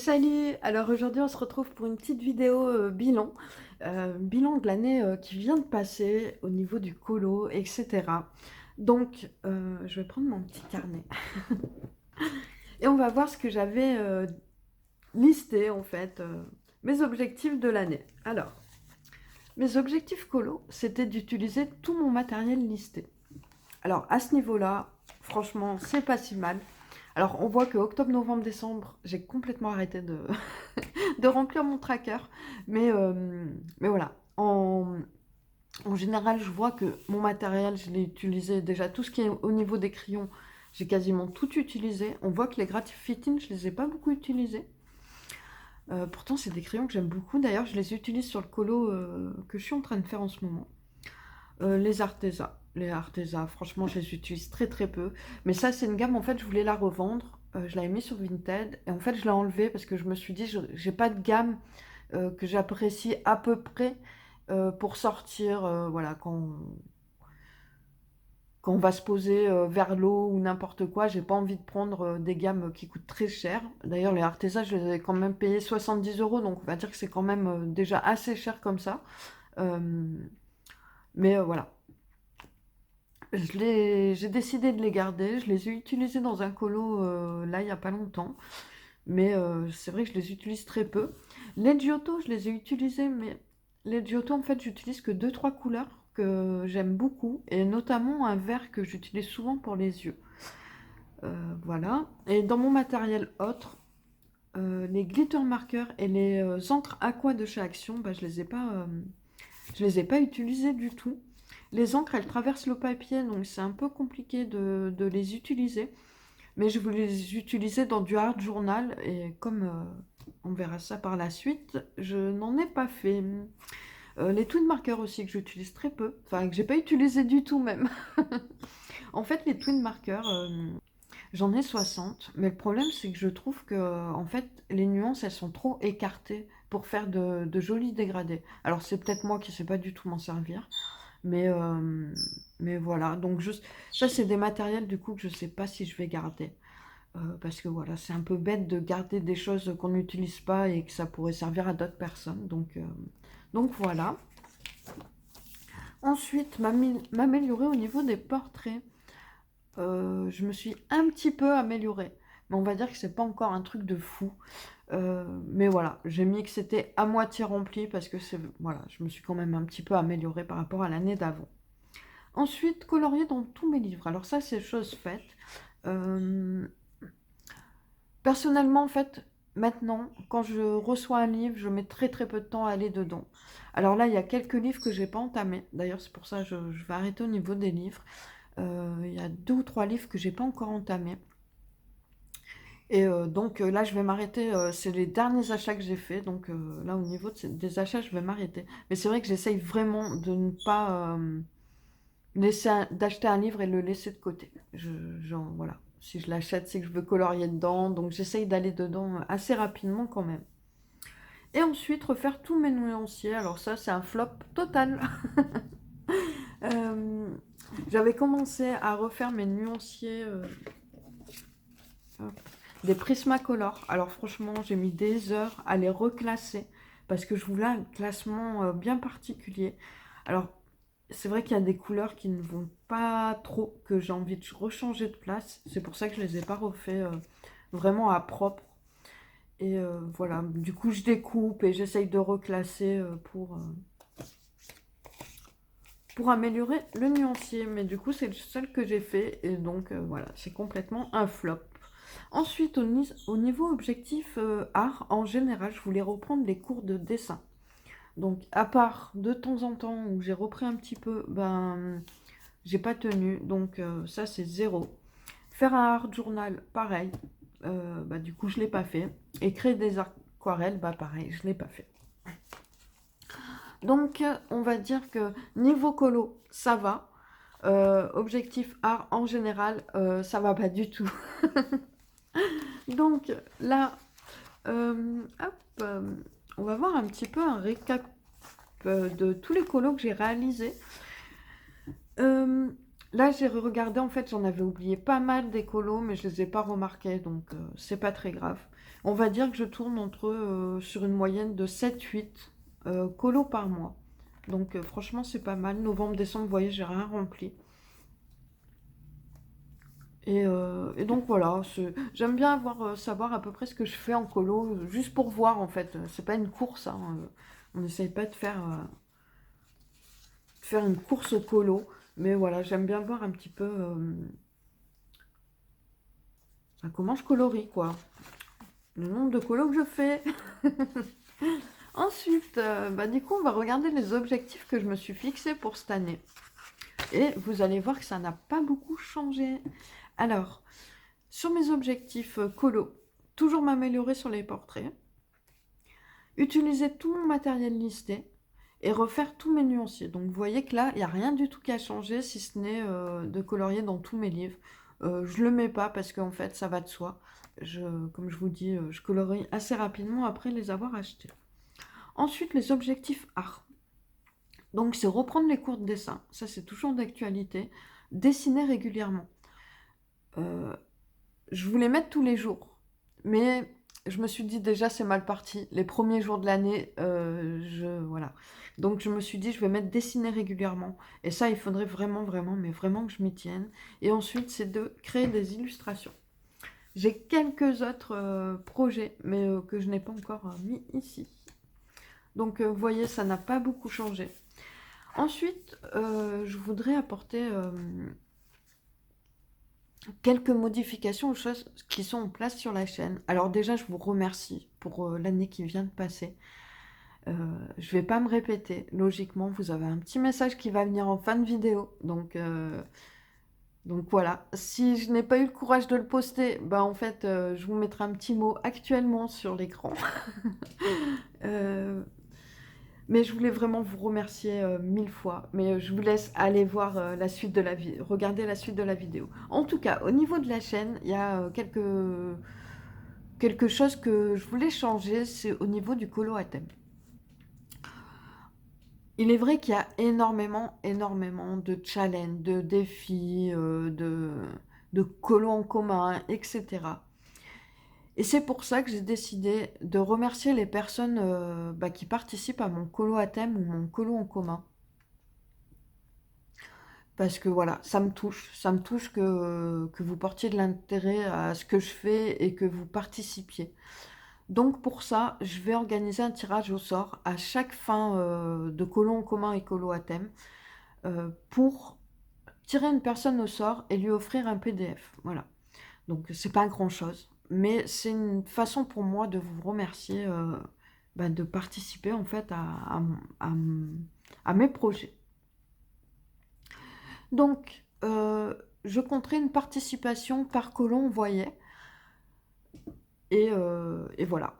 Salut! Alors aujourd'hui on se retrouve pour une petite vidéo bilan de l'année qui vient de passer au niveau du colo, etc. Donc je vais prendre mon petit carnet et on va voir ce que j'avais listé en fait, mes objectifs de l'année. Alors, mes objectifs colo, c'était d'utiliser tout mon matériel listé. Alors à ce niveau-là, franchement, c'est pas si mal. Alors on voit que octobre, novembre, décembre, j'ai complètement arrêté de, de remplir mon tracker. Mais voilà, en général, je vois que mon matériel, je l'ai utilisé déjà. Tout ce qui est au niveau des crayons, j'ai quasiment tout utilisé. On voit que les Graphitine, je les ai pas beaucoup utilisés. Pourtant, c'est des crayons que j'aime beaucoup. D'ailleurs, je les utilise sur le colo que je suis en train de faire en ce moment. Les Arteza. Les Arteza, franchement, je les utilise très très peu. Mais ça, c'est une gamme, en fait, je voulais la revendre. Je l'avais mis sur Vinted. Et en fait, je l'ai enlevée parce que je me suis dit, j'ai pas de gamme que j'apprécie à peu près pour sortir, voilà, quand on va se poser vers l'eau ou n'importe quoi. J'ai pas envie de prendre des gammes qui coûtent très cher. D'ailleurs, les Arteza, je les ai quand même payés 70 euros. Donc, on va dire que c'est quand même déjà assez cher comme ça. Euh, mais voilà. J'ai décidé de les garder. Je les ai utilisés dans un colo là il n'y a pas longtemps. Mais c'est vrai que je les utilise très peu. Les Giotto, je les ai utilisés, mais les Giotto, en fait, j'utilise que deux trois couleurs que j'aime beaucoup. Et notamment un vert que j'utilise souvent pour les yeux. Voilà. Et dans mon matériel autre, les glitter markers et les encres aqua de chez Action, bah, je les ai pas utilisés du tout. Les encres, elles traversent le papier, donc c'est un peu compliqué de les utiliser. Mais je voulais les utiliser dans du hard journal, et comme on verra ça par la suite, je n'en ai pas fait. Les twin markers aussi, que j'utilise très peu, enfin que j'ai pas utilisé du tout même. En fait, les twin markers, j'en ai 60, mais le problème c'est que je trouve que en fait, les nuances, elles sont trop écartées pour faire de jolis dégradés. Alors c'est peut-être moi qui sais pas du tout m'en servir. Mais, euh, mais voilà, donc juste, ça c'est des matériels du coup que je sais pas si je vais garder. Parce que voilà, c'est un peu bête de garder des choses qu'on n'utilise pas et que ça pourrait servir à d'autres personnes. Donc voilà. Ensuite, m'améliorer au niveau des portraits. Je me suis un petit peu améliorée. Mais on va dire que c'est pas encore un truc de fou. Mais voilà, j'ai mis que c'était à moitié rempli parce que voilà, je me suis quand même un petit peu améliorée par rapport à l'année d'avant. Ensuite, colorier dans tous mes livres. Alors ça, c'est chose faite. Euh, Personnellement, en fait, maintenant, quand je reçois un livre, je mets très très peu de temps à aller dedans. Alors là, il y a quelques livres que j'ai pas entamés. D'ailleurs, c'est pour ça que je vais arrêter au niveau des livres. Il y a deux ou trois livres que j'ai pas encore entamés. Et donc là, je vais m'arrêter. C'est les derniers achats que j'ai faits. Donc là, au niveau des achats, je vais m'arrêter. Mais c'est vrai que j'essaye vraiment de ne pas d'acheter un livre et le laisser de côté. Genre, voilà. Si je l'achète, c'est que je veux colorier dedans. Donc j'essaye d'aller dedans assez rapidement quand même. Et ensuite, refaire tous mes nuanciers. Alors ça, c'est un flop total. Euh, J'avais commencé à refaire mes nuanciers des Prismacolor. Alors franchement, j'ai mis des heures à les reclasser parce que je voulais un classement bien particulier. Alors, c'est vrai qu'il y a des couleurs qui ne vont pas trop, que j'ai envie de rechanger de place. C'est pour ça que je ne les ai pas refaits vraiment à propre. Et voilà, du coup, je découpe et j'essaye de reclasser pour améliorer le nuancier. Mais du coup, c'est le seul que j'ai fait. Et donc, voilà, c'est complètement un flop. Ensuite, au niveau objectif art, en général, je voulais reprendre les cours de dessin. Donc, à part de temps en temps où j'ai repris un petit peu, ben, j'ai pas tenu. Donc, ça, c'est zéro. Faire un art journal, pareil. Bah, du coup, je l'ai pas fait. Et créer des aquarelles, bah, pareil, je l'ai pas fait. Donc, on va dire que niveau colo, ça va. Objectif art en général, ça va pas du tout. Donc là, hop, on va voir un petit peu un récap de tous les colos que j'ai réalisés. Là, j'ai regardé, en fait, j'en avais oublié pas mal des colos, mais je les ai pas remarqués, donc c'est pas très grave. On va dire que je tourne sur une moyenne de 7-8 colos par mois. Donc franchement, c'est pas mal. Novembre, décembre, vous voyez, j'ai rien rempli. Et donc voilà, j'aime bien savoir à peu près ce que je fais en colo, juste pour voir en fait. C'est pas une course, hein, on n'essaye pas de faire une course au colo, mais voilà, j'aime bien voir un petit peu comment je colorie, quoi. Le nombre de colos que je fais. Ensuite, du coup, on va regarder les objectifs que je me suis fixés pour cette année. Et vous allez voir que ça n'a pas beaucoup changé. Alors, sur mes objectifs colo, toujours m'améliorer sur les portraits, utiliser tout mon matériel listé et refaire tous mes nuanciers. Donc vous voyez que là, il n'y a rien du tout qui a changé, si ce n'est de colorier dans tous mes livres. Je ne le mets pas parce qu'en fait, ça va de soi. Comme je vous dis, je colorie assez rapidement après les avoir achetés. Ensuite, les objectifs art. Donc c'est reprendre les cours de dessin. Ça, c'est toujours d'actualité. Dessiner régulièrement. Je voulais mettre tous les jours, mais je me suis dit déjà c'est mal parti. Les premiers jours de l'année, voilà. Donc je me suis dit je vais mettre dessiner régulièrement. Et ça, il faudrait vraiment, vraiment, mais vraiment que je m'y tienne. Et ensuite, c'est de créer des illustrations. J'ai quelques autres projets, mais que je n'ai pas encore mis ici. Donc vous voyez, ça n'a pas beaucoup changé. Ensuite, je voudrais apporter quelques modifications aux choses qui sont en place sur la chaîne. Alors déjà, je vous remercie pour l'année qui vient de passer. Je vais pas me répéter. Logiquement, vous avez un petit message qui va venir en fin de vidéo. Donc voilà. Si je n'ai pas eu le courage de le poster, en fait, je vous mettrai un petit mot actuellement sur l'écran. Euh, Mais je voulais vraiment vous remercier 1000 fois. Mais je vous laisse aller voir la suite de la vidéo, regarder la suite de la vidéo. En tout cas, au niveau de la chaîne, il y a quelque chose que je voulais changer, c'est au niveau du colo à thème. Il est vrai qu'il y a énormément, énormément de challenges, de défis, de colos en commun, etc. Et c'est pour ça que j'ai décidé de remercier les personnes qui participent à mon colo à thème ou mon colo en commun. Parce que voilà, ça me touche que vous portiez de l'intérêt à ce que je fais et que vous participiez. Donc pour ça, je vais organiser un tirage au sort à chaque fin de colo en commun et colo à thème pour tirer une personne au sort et lui offrir un PDF. Voilà. Donc c'est pas grand chose, mais c'est une façon pour moi de vous remercier de participer en fait à mes projets. Donc, je compterai une participation par colon, on voyait. Et voilà.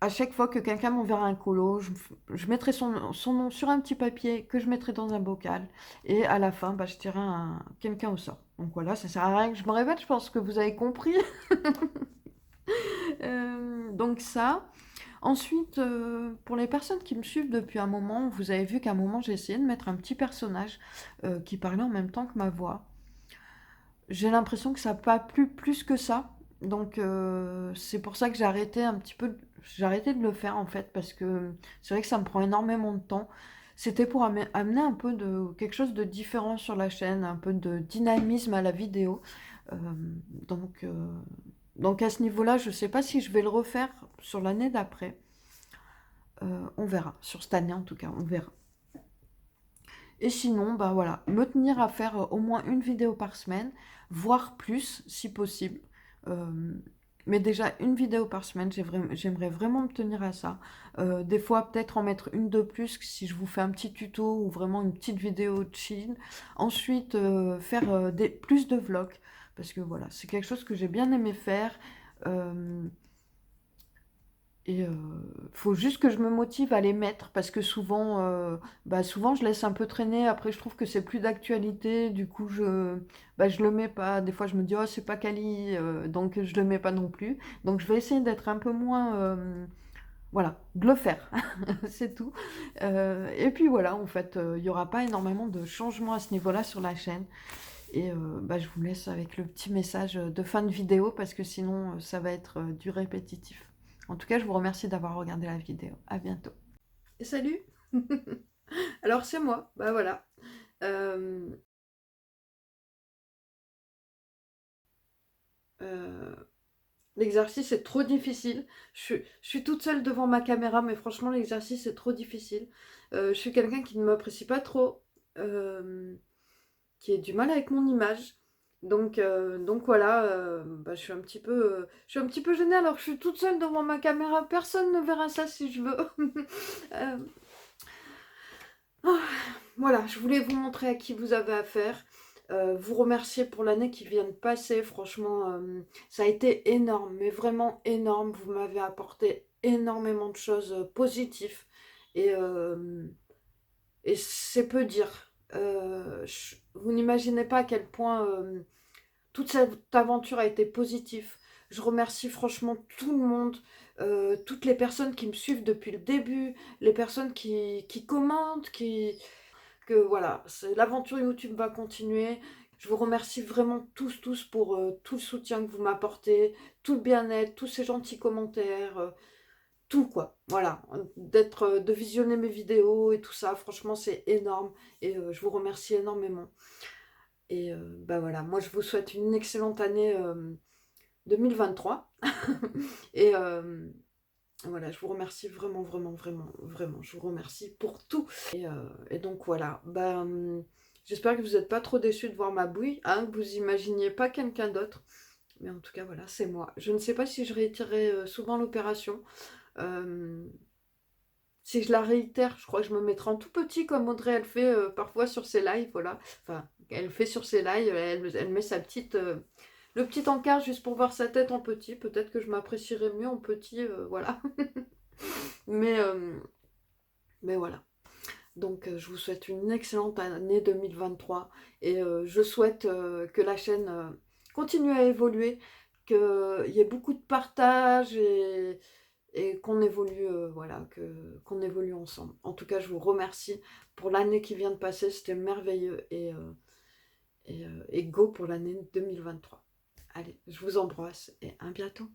À chaque fois que quelqu'un m'enverra un colo, je mettrai son nom sur un petit papier que je mettrai dans un bocal. Et à la fin, je tirerai quelqu'un au sort. Donc voilà, ça sert à rien que je me répète, je pense que vous avez compris. Donc ça. Ensuite, pour les personnes qui me suivent depuis un moment, vous avez vu qu'à un moment, j'ai essayé de mettre un petit personnage qui parlait en même temps que ma voix. J'ai l'impression que ça n'a pas plu plus que ça. Donc c'est pour ça que j'ai arrêté un petit peu, j'ai arrêté de le faire en fait, parce que c'est vrai que ça me prend énormément de temps. C'était pour amener un peu de quelque chose de différent sur la chaîne, un peu de dynamisme à la vidéo. Euh, donc, euh, donc à ce niveau-là, je ne sais pas si je vais le refaire sur l'année d'après. On verra, sur cette année en tout cas, on verra. Et sinon, voilà, me tenir à faire au moins une vidéo par semaine, voire plus si possible. Euh, mais déjà une vidéo par semaine, j'aimerais vraiment me tenir à ça. Des fois, peut-être en mettre une de plus si je vous fais un petit tuto ou vraiment une petite vidéo chill. Ensuite, faire plus de vlogs. Parce que voilà, c'est quelque chose que j'ai bien aimé faire. Euh, et faut juste que je me motive à les mettre parce que souvent je laisse un peu traîner. Après, je trouve que c'est plus d'actualité. Du coup, je le mets pas. Des fois, je me dis, oh, c'est pas quali, donc je le mets pas non plus. Donc, je vais essayer d'être un peu moins. Voilà, de le faire. C'est tout. Et puis voilà, en fait, il n'y aura pas énormément de changements à ce niveau-là sur la chaîne. Et bah, je vous laisse avec le petit message de fin de vidéo parce que sinon ça va être du répétitif. En tout cas, je vous remercie d'avoir regardé la vidéo. À bientôt. Et salut. Alors c'est moi, bah voilà. Euh, euh, L'exercice est trop difficile. Je suis toute seule devant ma caméra, mais franchement, l'exercice est trop difficile. Je suis quelqu'un qui ne m'apprécie pas trop, qui a du mal avec mon image. Donc voilà, bah, je suis un petit peu gênée alors que je suis toute seule devant ma caméra. Personne ne verra ça si je veux. Euh, ah, voilà, je voulais vous montrer à qui vous avez affaire. Vous remercier pour l'année qui vient de passer. Franchement, ça a été énorme, mais vraiment énorme. Vous m'avez apporté énormément de choses positives. Et, et c'est peu dire. Vous n'imaginez pas à quel point toute cette aventure a été positive. Je remercie franchement tout le monde, toutes les personnes qui me suivent depuis le début, les personnes qui commentent, que voilà, l'aventure YouTube va continuer. Je vous remercie vraiment tous pour tout le soutien que vous m'apportez, tout le bien-être, tous ces gentils commentaires, tout quoi. Voilà, de visionner mes vidéos et tout ça, franchement c'est énorme et je vous remercie énormément. Et bah voilà, moi je vous souhaite une excellente année 2023 et voilà, je vous remercie vraiment. Je vous remercie pour tout. Et donc voilà, j'espère que vous n'êtes pas trop déçus de voir ma bouille, hein, que vous imaginiez pas quelqu'un d'autre. Mais en tout cas, voilà, c'est moi. Je ne sais pas si je réitérerai souvent l'opération. Euh, Si je la réitère, je crois que je me mettrai en tout petit comme Audrey, elle fait parfois sur ses lives, voilà. Enfin, elle fait sur ses lives, elle met sa petite, le petit encart juste pour voir sa tête en petit. Peut-être que je m'apprécierais mieux en petit, voilà. Mais, euh, mais voilà. Donc, je vous souhaite une excellente année 2023 et je souhaite que la chaîne continue à évoluer, qu'il y ait beaucoup de partage et qu'on évolue, voilà, qu'on évolue ensemble. En tout cas, je vous remercie pour l'année qui vient de passer, c'était merveilleux et go pour l'année 2023. Allez, je vous embrasse et à bientôt.